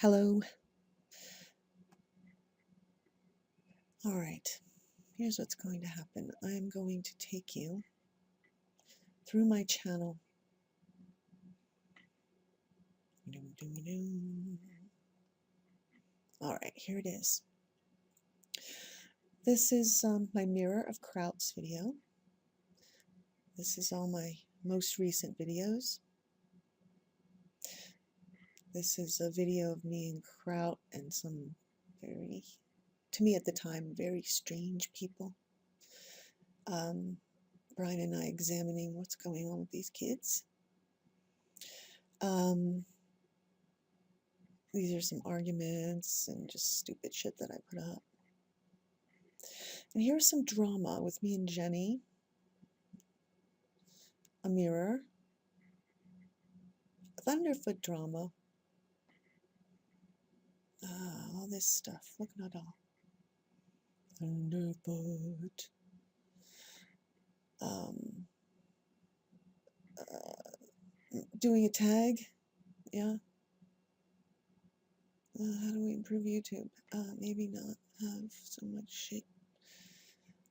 Hello. All right. Here's what's going to happen. I am going to take you through my channel. All right, here it is. This is my Mirror of Krauts video. This is all my most recent videos. This is a video of me and Kraut and some very, to me at the time, very strange people. Brian and I examining what's going on with these kids. These are some arguments and just stupid shit that I put up. And here's some drama with me and Jenny. A mirror. Thunderfoot drama. All this stuff. Look at it all. Thunderfoot. Doing a tag. Yeah. How do we improve YouTube? Maybe not have so much shit.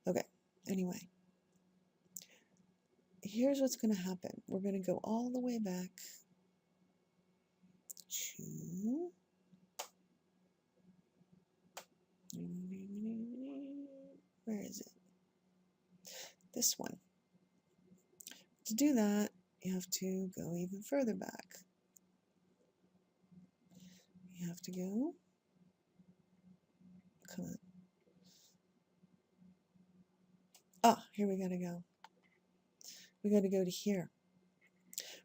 Okay. Anyway. Here's what's going to happen. We're going to go all the way back to... Where is it? This one. To do that, you have to go even further back. You have to go. Come on. Ah, here we gotta go. We gotta go to here.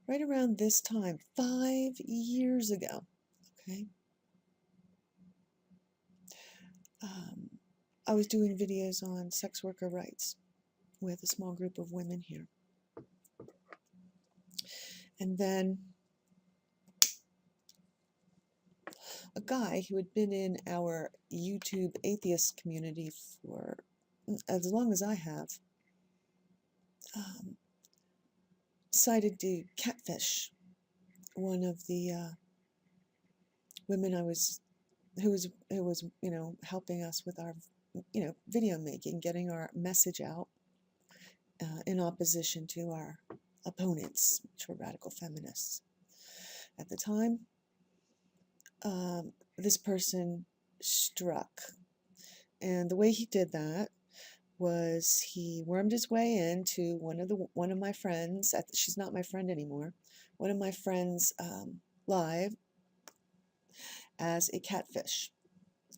Right around this time, 5 years ago. Okay. I was doing videos on sex worker rights with a small group of women here. And then a guy who had been in our YouTube atheist community for as long as I have, decided to catfish one of the women who was helping us with our video making, getting our message out in opposition to our opponents, which were radical feminists at the time. This person struck, and the way he did that was he wormed his way into one of my friends. She's not my friend anymore. One of my friends' live as a catfish,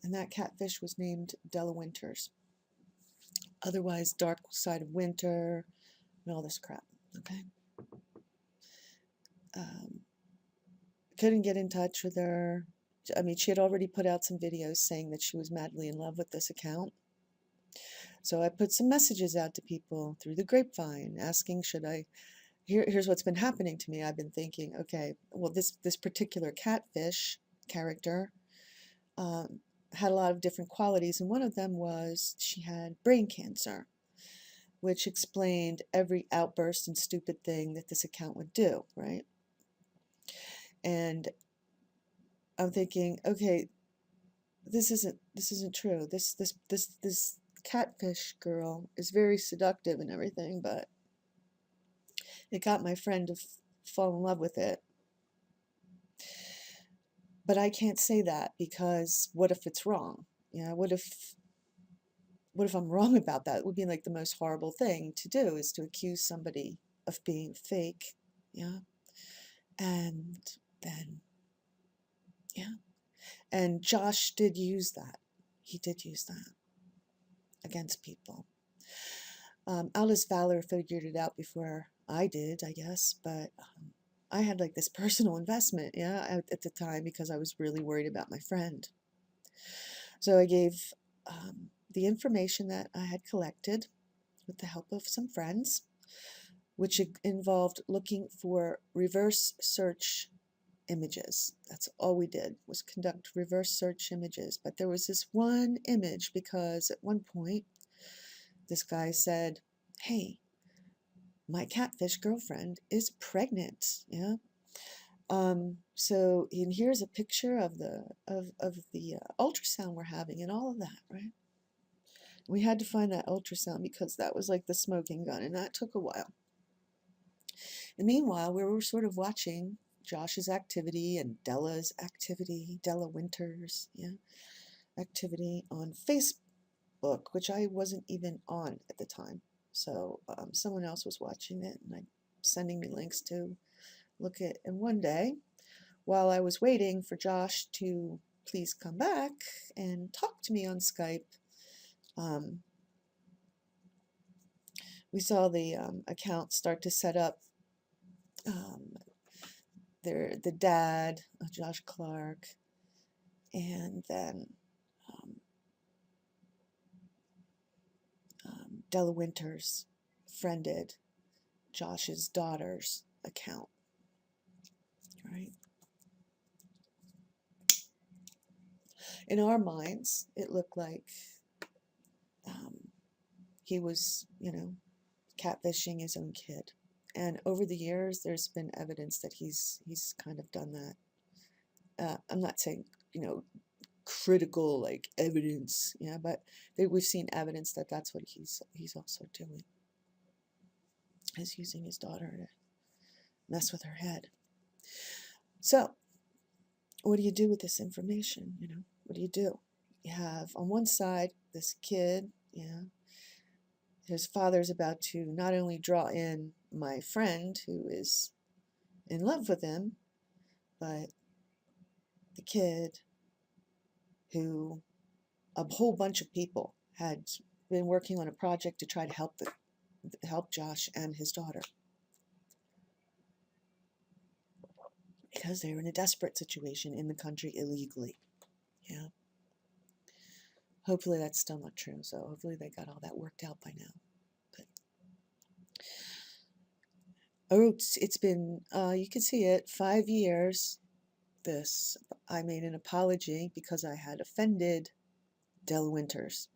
and that catfish was named Della Winters, otherwise Dark Side of Winter and all this crap. Okay. Couldn't get in touch with her. I mean, she had already put out some videos saying that she was madly in love with this account. So I put some messages out to people through the grapevine asking, should I... Here's what's been happening to me. I've been thinking, okay, well, this particular catfish character had a lot of different qualities, and one of them was she had brain cancer, which explained every outburst and stupid thing that this account would do, right? And I'm thinking, okay, this isn't true. This catfish girl is very seductive and everything, but it got my friend to fall in love with it. But I can't say that, because what if it's wrong? What if I'm wrong about that? It would be like the most horrible thing to do, is to accuse somebody of being fake. Yeah. And then, yeah. And Josh did use that. He did use that against people. Alice Valor figured it out before I did, I guess, but I had like this personal investment, yeah, at the time, because I was really worried about my friend. So I gave the information that I had collected with the help of some friends, which involved looking for reverse search images. That's all we did, was conduct reverse search images. But there was this one image, because at one point this guy said, hey, my catfish girlfriend is pregnant, yeah, So, and here's a picture of the ultrasound we're having and all of that, right? We had to find that ultrasound because that was like the smoking gun, and that took a while. And meanwhile, we were sort of watching Josh's activity and Della's activity, Della Winters, yeah, activity on Facebook, which I wasn't even on at the time. So someone else was watching it and sending me links to look at. And one day, while I was waiting for Josh to please come back and talk to me on Skype, we saw the account start to set up. The dad, Josh Clark, and then Della Winters friended Josh's daughter's account, right? In our minds, it looked like he was, catfishing his own kid. And over the years, there's been evidence that he's kind of done that. I'm not saying, critical like evidence, yeah, but we've seen evidence that that's what he's also doing, is using his daughter to mess with her head. So what do you do with this information? What do? You have on one side this kid, his father's about to not only draw in my friend who is in love with him, but the kid who a whole bunch of people had been working on a project to try to help Josh and his daughter, because they were in a desperate situation in the country illegally. Yeah. Hopefully that's still not true. So hopefully they got all that worked out by now. But it's been, you can see it, 5 years. I made an apology because I had offended Della Winters,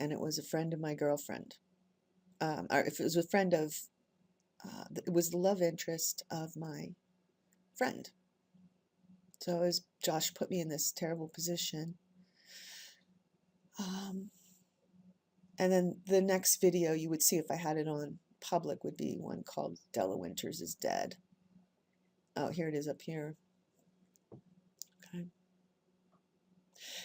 and it was a friend of my girlfriend. Or if it was a friend of, it was the love interest of my friend. So as Josh put me in this terrible position. And then the next video you would see, if I had it on public, would be one called Della Winters is Dead. Oh, here it is up here. Okay.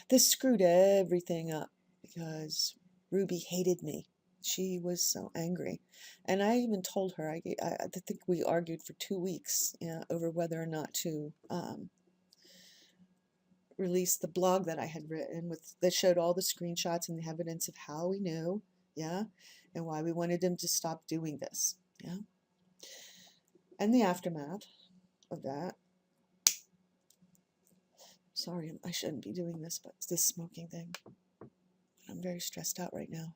This screwed everything up because Ruby hated me. She was so angry. And I even told her, I think we argued for 2 weeks, over whether or not to release the blog that I had written that showed all the screenshots and the evidence of how we knew, and why we wanted him to stop doing this, and the aftermath of that. Sorry, I shouldn't be doing this, but it's this smoking thing. I'm very stressed out right now.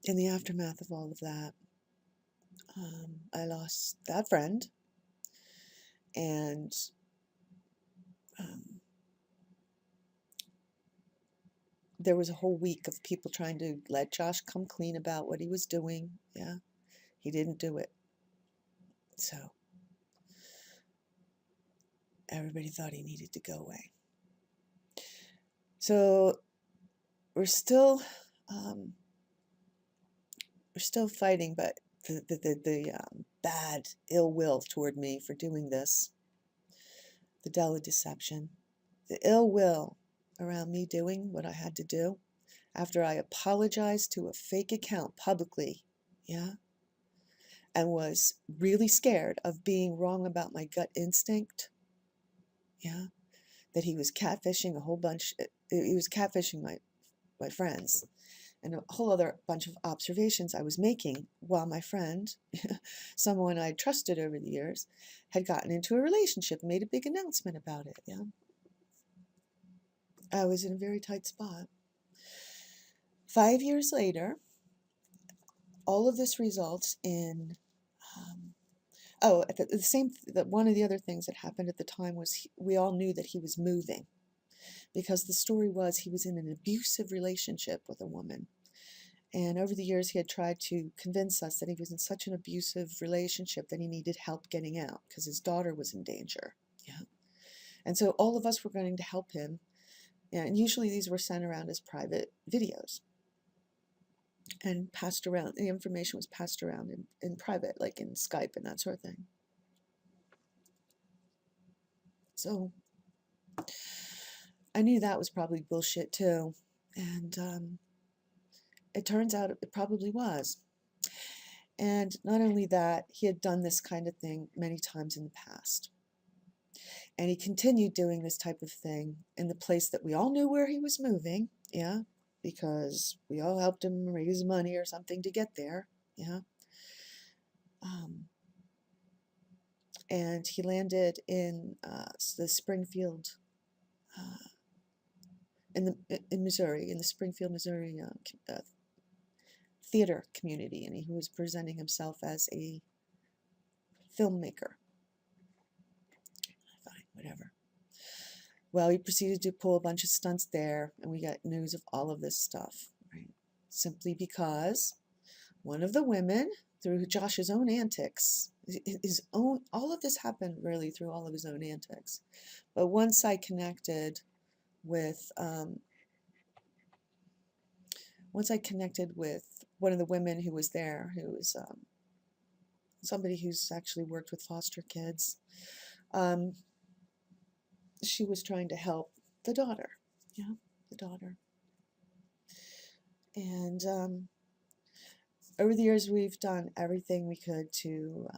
In the aftermath of all of that, I lost that friend, and there was a whole week of people trying to let Josh come clean about what he was doing. He didn't do it. So everybody thought he needed to go away. So we're still fighting, but the bad ill will toward me for doing this, the Della deception, the ill will around me doing what I had to do after I apologized to a fake account publicly, and was really scared of being wrong about my gut instinct, that he was catfishing a whole bunch. He was catfishing my friends, and a whole other bunch of observations I was making while my friend, someone I trusted over the years, had gotten into a relationship and made a big announcement about it. I was in a very tight spot. 5 years later, all of this results in one of the other things that happened at the time was we all knew that he was moving, because the story was he was in an abusive relationship with a woman, And over the years, he had tried to convince us that he was in such an abusive relationship that he needed help getting out because his daughter was in danger. Yeah. And so all of us were going to help him. And usually these were sent around as private videos and passed around. The information was passed around in private, like in Skype and that sort of thing. So I knew that was probably bullshit too. And it turns out it probably was. And not only that, he had done this kind of thing many times in the past. And he continued doing this type of thing in the place that we all knew where he was moving, yeah, because we all helped him raise money or something to get there, yeah. And he landed in the Springfield, in Missouri, in the Springfield, Missouri theater community, and he was presenting himself as a filmmaker. Fine, whatever. Well, he proceeded to pull a bunch of stunts there, and we got news of all of this stuff, right? Simply because one of the women, through Josh's own antics, all of this happened really through all of his own antics. But once I connected with, one of the women who was there, who was somebody who's actually worked with foster kids, she was trying to help the daughter, yeah, the daughter. And over the years, we've done everything we could to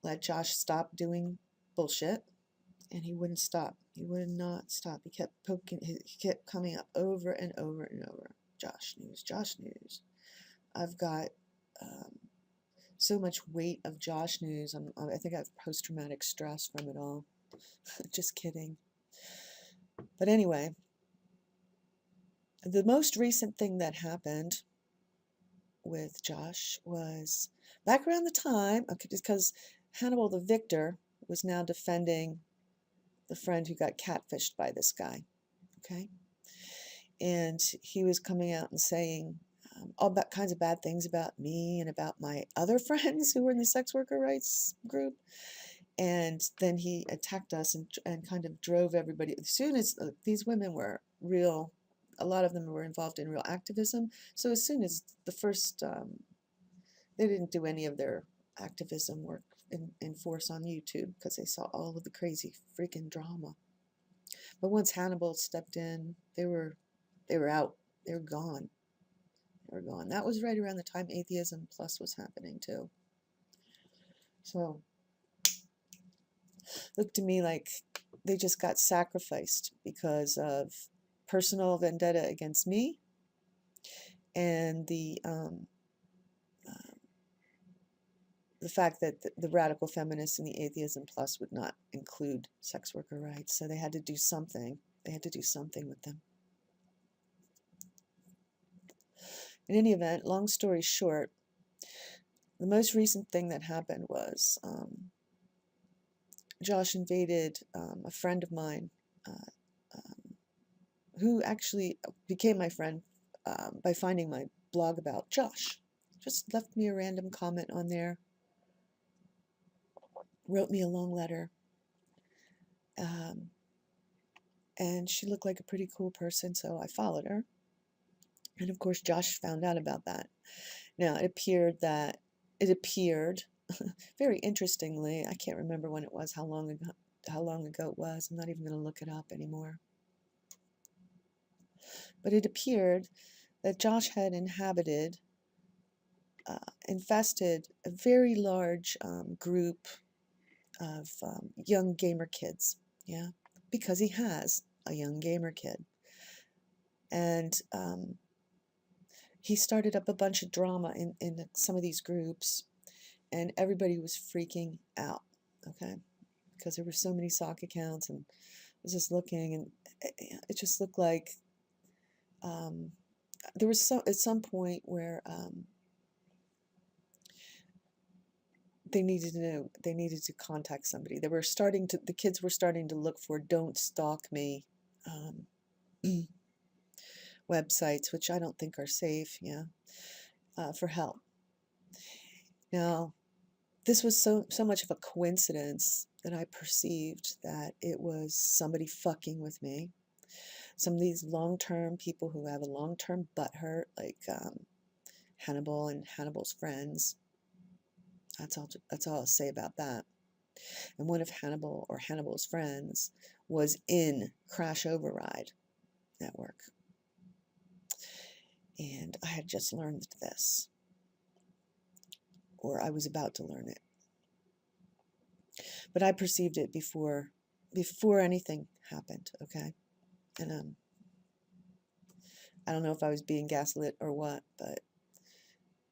let Josh stop doing bullshit, and he wouldn't stop. He would not stop. He kept he kept coming up over and over and over. Josh news, Josh news. I've got so much weight of Josh news. I think I have post-traumatic stress from it all. Just kidding. But anyway, the most recent thing that happened with Josh was back around the time, okay, because Hannibal the victor was now defending the friend who got catfished by this guy, okay? And he was coming out and saying all kinds of bad things about me and about my other friends who were in the sex worker rights group. And then he attacked us and kind of drove everybody. As soon as these women were real, a lot of them were involved in real activism. So as soon as the first, they didn't do any of their activism work in force on YouTube because they saw all of the crazy freaking drama. But once Hannibal stepped in, they were out. They were gone. They were gone. That was right around the time Atheism Plus was happening too. So looked to me like they just got sacrificed because of personal vendetta against me and the fact that the radical feminists and the Atheism Plus would not include sex worker rights. So they had to do something. They had to do something with them. In any event, long story short, the most recent thing that happened was Josh invaded a friend of mine who actually became my friend by finding my blog about Josh. Just left me a random comment on there, wrote me a long letter, and she looked like a pretty cool person, so I followed her. And of course, Josh found out about that. Now, it appeared very interestingly, I can't remember when it was, how long ago it was. I'm not even going to look it up anymore. But it appeared that Josh had infested a very large group of young gamer kids, yeah, because he has a young gamer kid. And he started up a bunch of drama in some of these groups, and everybody was freaking out, okay, because there were so many sock accounts, and I was just looking, and it just looked like there was at some point where they needed to contact somebody. The kids were starting to look for "Don't stalk me," websites, which I don't think are safe, for help. Now, this was so much of a coincidence that I perceived that it was somebody fucking with me. Some of these long-term people who have a long-term butt hurt, like Hannibal and Hannibal's friends. That's all I'll say about that. And one of Hannibal's friends was in Crash Override Network. And I had just learned this, or I was about to learn it. But I perceived it before anything happened, okay? And I don't know if I was being gaslit or what, but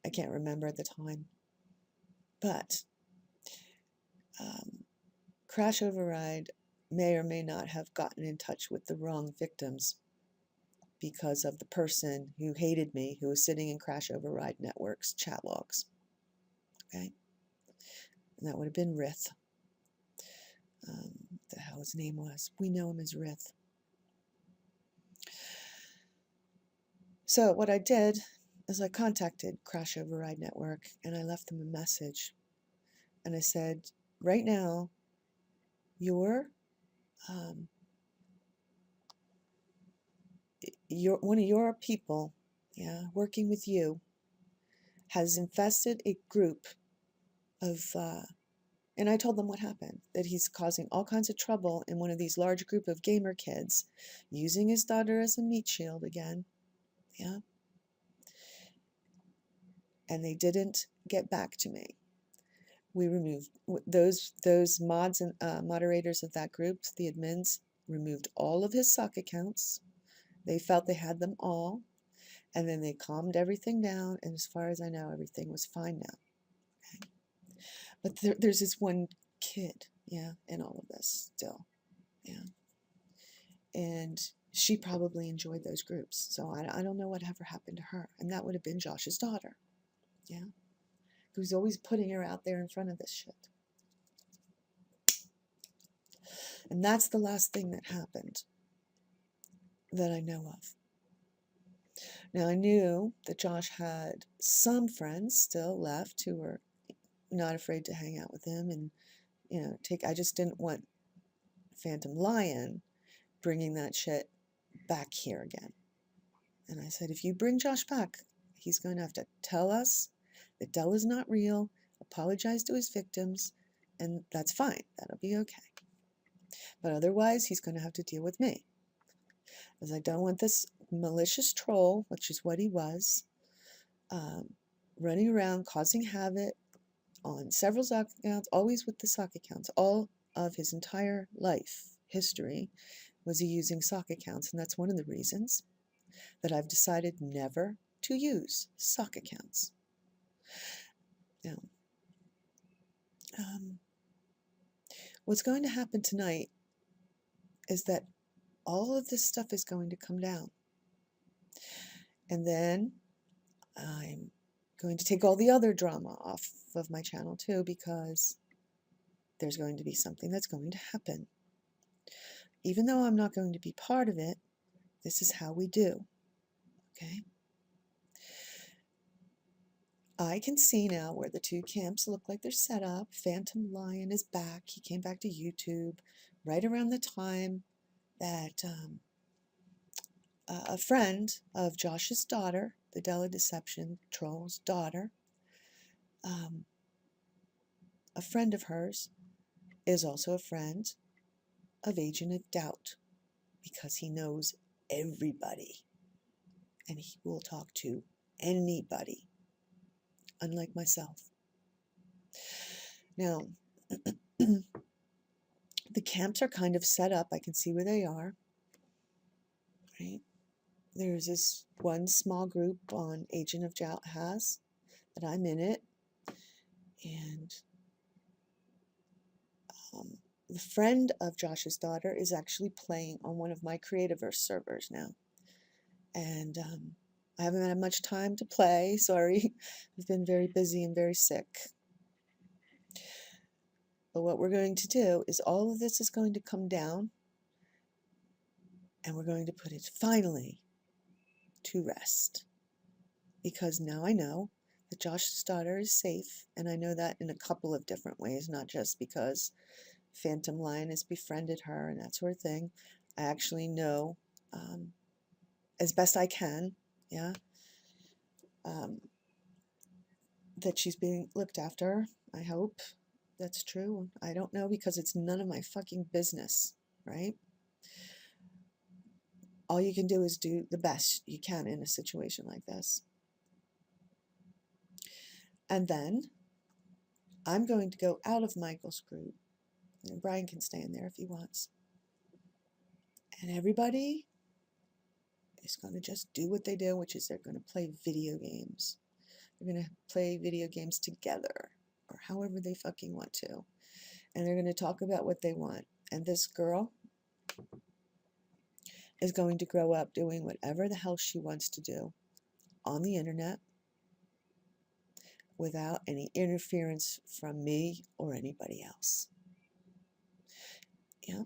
I can't remember at the time. But Crash Override may or may not have gotten in touch with the wrong victims because of the person who hated me, who was sitting in Crash Override Network's chat logs. Okay? And that would have been Rith. What the hell his name was. We know him as Rith. So what I did is I contacted Crash Override Network and I left them a message. And I said, right now, one of your people, working with you, has infested a group of, and I told them what happened, that he's causing all kinds of trouble in one of these large group of gamer kids, using his daughter as a meat shield again, and they didn't get back to me. We removed those mods and moderators of that group, the admins, removed all of his sock accounts. They felt they had them all, and then they calmed everything down, and as far as I know, everything was fine now. Okay? But there's this one kid, in all of this still, and she probably enjoyed those groups, so I don't know whatever happened to her, and that would have been Josh's daughter, who's always putting her out there in front of this shit. And that's the last thing that happened that I know of. Now, I knew that Josh had some friends still left who were not afraid to hang out with him and, I just didn't want Phantom Lion bringing that shit back here again. And I said, if you bring Josh back, he's going to have to tell us that Della's not real, apologize to his victims, and that's fine. That'll be okay. But otherwise, he's going to have to deal with me. As I don't want this malicious troll, which is what he was, running around causing havoc on several sock accounts, always with the sock accounts. All of his entire life history was he using sock accounts, and that's one of the reasons that I've decided never to use sock accounts. Now, what's going to happen tonight is that all of this stuff is going to come down. And then I'm going to take all the other drama off of my channel too, because there's going to be something that's going to happen. Even though I'm not going to be part of it, this is how we do. Okay? I can see now where the two camps look like they're set up. Phantom Lion is back. He came back to YouTube right around the time that a friend of Josh's daughter, the Della Deception troll's daughter, a friend of hers is also a friend of Agent of Doubt, because he knows everybody and he will talk to anybody, unlike myself. Now, the camps are kind of set up. I can see where they are. Right? There's this one small group on Agent of Doubt has, that I'm in it, and the friend of Josh's daughter is actually playing on one of my Creativerse servers now. And I haven't had much time to play, sorry. I've been very busy and very sick. But what we're going to do is all of this is going to come down, and we're going to put it finally to rest. Because now I know that Josh's daughter is safe, and I know that in a couple of different ways, not just because Phantom Lion has befriended her and that sort of thing. I actually know, as best I can, yeah, that she's being looked after. I hope that's true. I don't know, because it's none of my fucking business, right? All you can do is do the best you can in a situation like this. And then I'm going to go out of Michael's group, and Brian can stay in there if he wants. And everybody is going to just do what they do, which is they're going to play video games. They're going to play video games together, or however they fucking want to. And they're going to talk about what they want. And this girl is going to grow up doing whatever the hell she wants to do on the internet without any interference from me or anybody else. Yeah.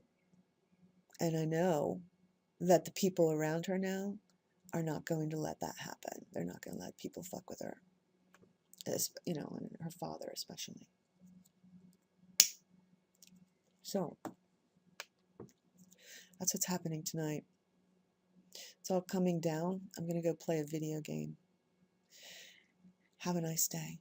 And I know that the people around her now are not going to let that happen. They're not going to let people fuck with her, as, you know, and her father especially. So that's what's happening tonight. It's all coming down. I'm going to go play a video game. Have a nice day.